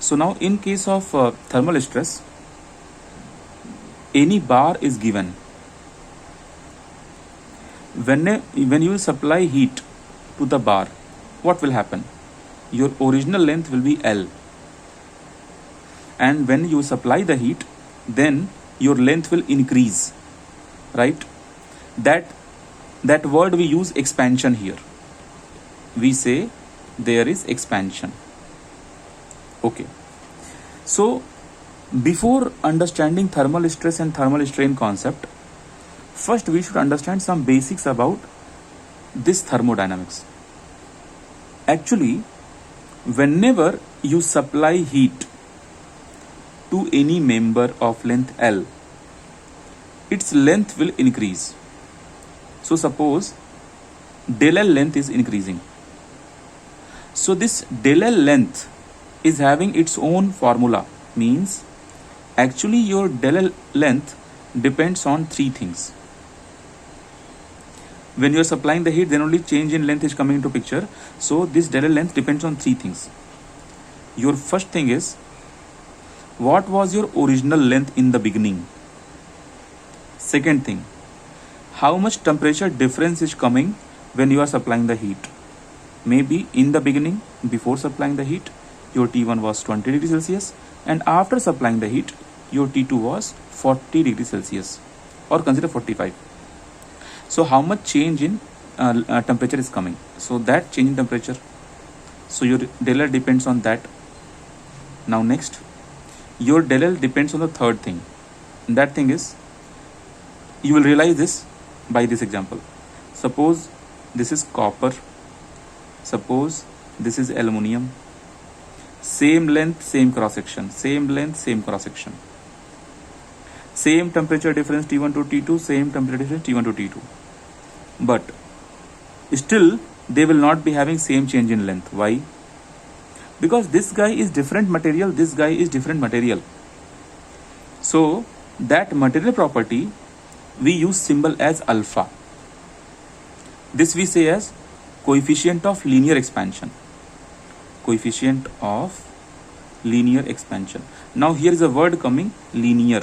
So now in case of thermal stress, any bar is given. When you supply heat to the bar, what will happen? Your original length will be L, and when you supply the heat, then your length will increase, right? That word we use expansion here. We say there is expansion. Okay. So before understanding thermal stress and thermal strain concept, first we should understand some basics about this thermodynamics. Actually, whenever you supply heat to any member of length L, its length will increase. So suppose del L length is increasing. So this del L length is having its own formula, means actually your del L length depends on three things. When you are supplying the heat, then only change in length is coming into picture. So this del L length depends on three things. Your first thing is, what was your original length in the beginning? Second thing, how much temperature difference is coming when you are supplying the heat? Maybe in the beginning, before supplying the heat, your T1 was 20 degrees Celsius, and after supplying the heat, your T2 was 40 degrees Celsius, or consider 45. So how much change in temperature is coming? So that change in temperature. So your del L depends on that. Now next, your del L depends on the third thing. And that thing is, you will realize this by this example. Suppose this is copper. Suppose this is aluminium. Same length, same cross section. Same length, same cross section. Same temperature difference T1 to T2. Same temperature difference T1 to T2. But still they will not be having same change in length. Why? Because this guy is different material, this guy is different material. So that material property we use symbol as alpha. This we say as coefficient of linear expansion. Coefficient of linear expansion. Now here is a word coming, linear.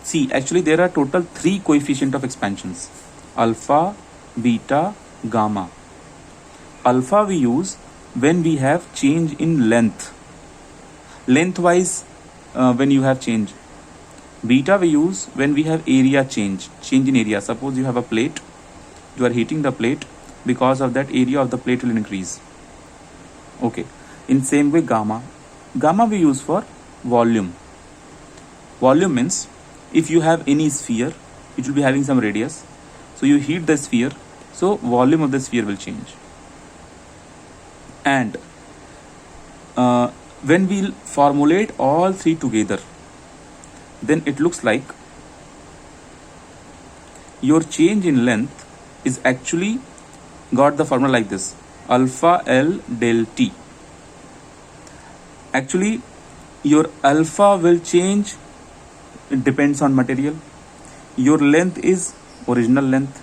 See, actually there are total 3 coefficient of expansions: alpha, beta, gamma. Alpha we use when we have change in length. Lengthwise when you have change. Beta we use when we have area change in area. Suppose you have a plate, you are heating the plate, because of that area of the plate will increase. Okay. In same way gamma. Gamma we use for volume. Volume means if you have any sphere, it will be having some radius. So you heat the sphere, so volume of the sphere will change. And when we formulate all 3 together, then it looks like your change in length is actually got the formula like this: alpha L del T. Actually your alpha will change, it depends on material. Your length is original length.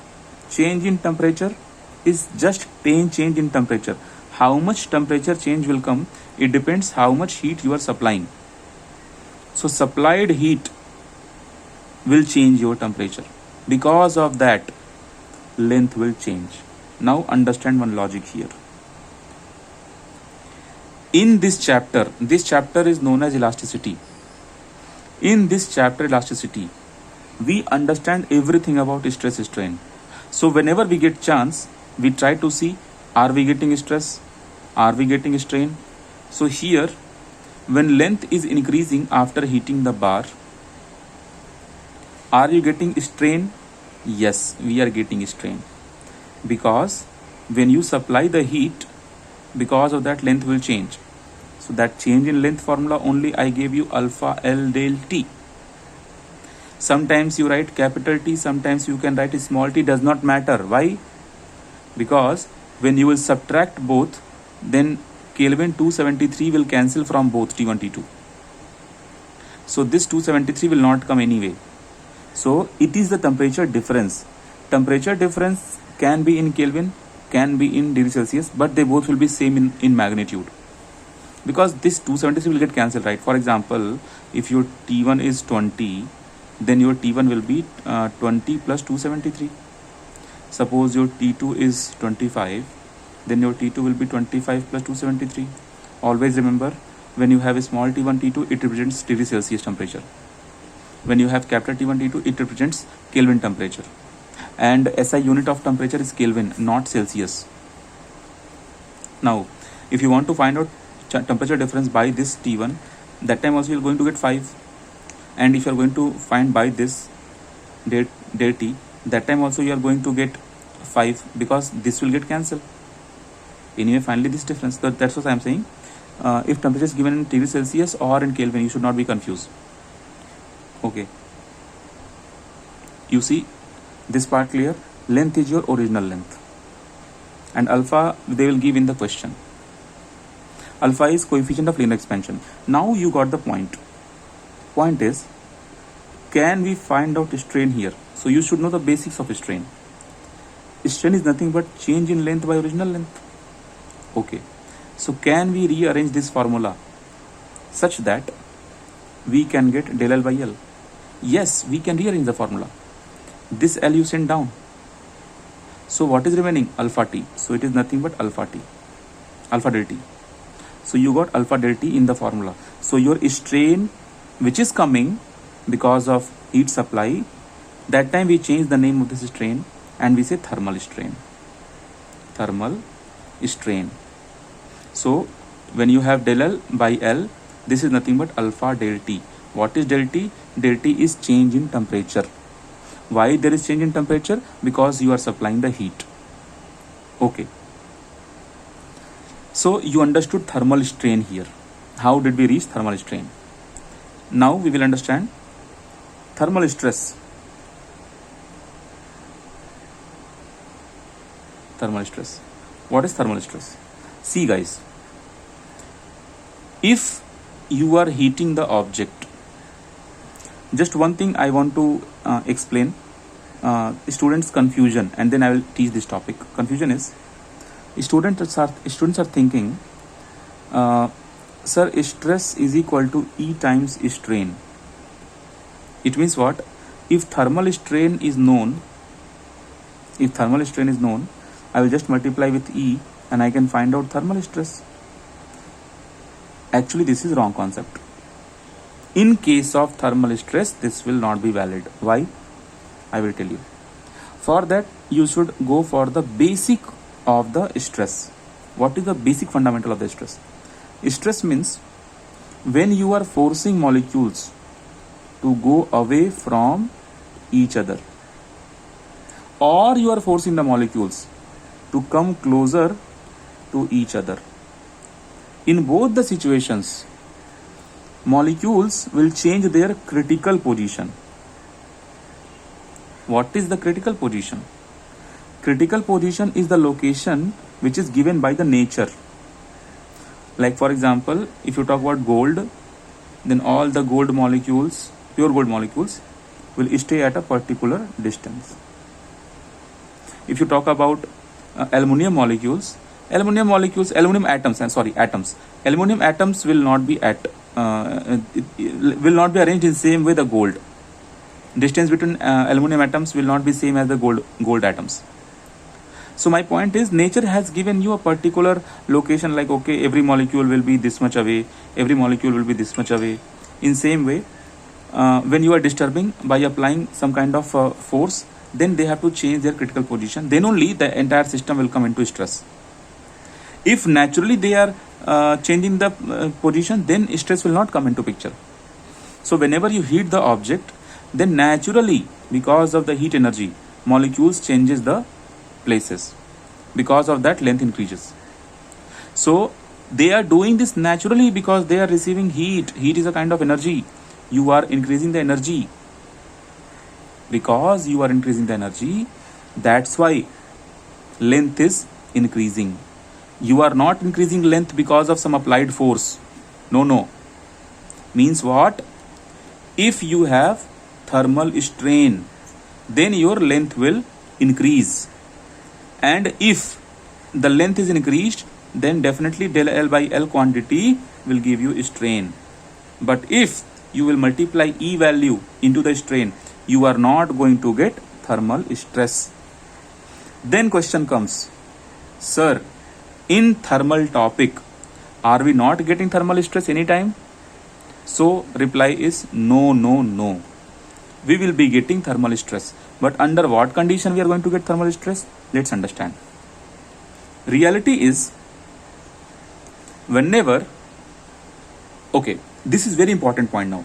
Change in temperature is just change in temperature. How much temperature change will come, it depends how much heat you are supplying. So supplied heat will change your temperature. Because of that, length will change. Now understand one logic here. In this chapter is known as elasticity. In this chapter, elasticity, we understand everything about stress strain. So whenever we get chance, we try to see, are we getting stress? Are we getting strain? So here, when length is increasing after heating the bar, are you getting strain? Yes, we are getting strain. Because when you supply the heat, because of that length will change. So that change in length formula only I gave you, alpha L del T. Sometimes you write capital T, sometimes you can write small t, does not matter. Why? Because when you will subtract both, then Kelvin 273 will cancel from both T1, T2. So this 273 will not come anyway. So it is the temperature difference. Temperature difference can be in Kelvin, can be in degree Celsius, but they both will be same in magnitude. because this 273 will get cancelled, right? For example, if your T1 is 20, then your T1 will be 20 plus 273. Suppose your T2 is 25, then your T2 will be 25 plus 273. Always remember, when you have a small T1 T2, it represents degree Celsius temperature. When you have capital T1 T2, it represents Kelvin temperature. And SI unit of temperature is Kelvin, not Celsius. Now, if you want to find out temperature difference by this T1, that time also you are going to get 5. And if you are going to find by this del T, that time also you are going to get 5, because this will get cancelled. Anyway, finally this difference. That's what I am saying. If temperature is given in degree Celsius or in Kelvin, you should not be confused. Okay. You see this part clear? Length is your original length. And alpha they will give in the question. Alpha is coefficient of linear expansion. Now you got the point. Point is, can we find out strain here? So you should know the basics of strain. Strain is nothing but change in length by original length. Okay. So can we rearrange this formula such that we can get del L by L? Yes, we can rearrange the formula. This L you send down. So what is remaining? Alpha T. So it is nothing but alpha T. Alpha del T. So you got alpha del T in the formula. So your strain which is coming because of heat supply, that time we change the name of this strain and we say thermal strain. Thermal strain. So when you have del L by L, this is nothing but alpha del T. What is del T? Del T is change in temperature. Why there is change in temperature? Because you are supplying the heat. Okay. So you understood thermal strain here. How did we reach thermal strain? Now we will understand thermal stress. Thermal stress. What is thermal stress? See guys, if you are heating the object, just one thing I want to explain students' confusion, and then I will teach this topic. Confusion is students are thinking, sir, stress is equal to E times strain. It means what? If thermal strain is known, I will just multiply with E and I can find out thermal stress. Actually, this is wrong concept. In case of thermal stress, this will not be valid. Why? I will tell you. For that, you should go for the basic of the stress. What is the basic fundamental of the stress? Stress means when you are forcing molecules to go away from each other, or you are forcing the molecules to come closer to each other. In both the situations, molecules will change their critical position. What is the critical position? Critical position is the location which is given by the nature. Like for example, if you talk about gold, then all the gold molecules, pure gold molecules, will stay at a particular distance. If you talk about aluminum molecules, aluminum atoms will not be arranged in same way the gold. Distance between aluminum atoms will not be same as the gold atoms. So my point is, nature has given you a particular location, like okay, every molecule will be this much away, every molecule will be this much away. In same way, when you are disturbing by applying some kind of force, then they have to change their critical position. Then only the entire system will come into stress. If naturally they are changing the position, then stress will not come into picture. So whenever you heat the object, then naturally, because of the heat energy, molecules changes the places. Because of that, length increases. So they are doing this naturally because they are receiving heat. Heat is a kind of energy. You are increasing the energy. Because you are increasing the energy, that's why length is increasing. You are not increasing length because of some applied force. No. Means what? If you have thermal strain, then your length will increase. And if the length is increased, then definitely del L by L quantity will give you strain. But if you will multiply E value into the strain, you are not going to get thermal stress. Then question comes, sir, in thermal topic, are we not getting thermal stress anytime? So reply is no, no, no. We will be getting thermal stress. But under what condition we are going to get thermal stress? Let's understand. Reality is, whenever, okay, this is very important point now.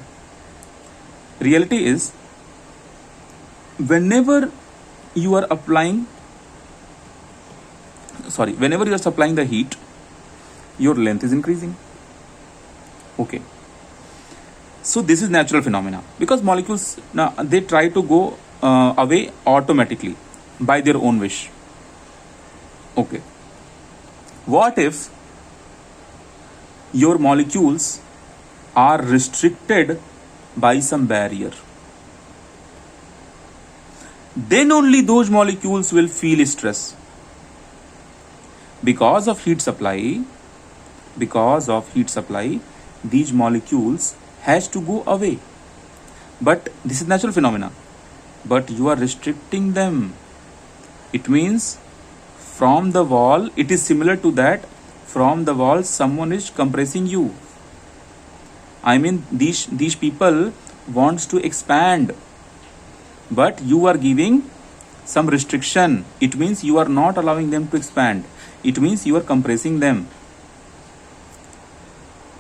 Reality is, whenever you are supplying the heat, your length is increasing. Okay. So this is natural phenomena, because molecules, now they try to go away automatically by their own wish. Okay. What if your molecules are restricted by some barrier? Then only those molecules will feel stress. Because of heat supply, these molecules has to go away. But this is natural phenomena. But you are restricting them. It means from the wall, it is similar to that. From the wall, someone is compressing you. I mean, these people wants to expand, but you are giving some restriction. It means you are not allowing them to expand. It means you are compressing them.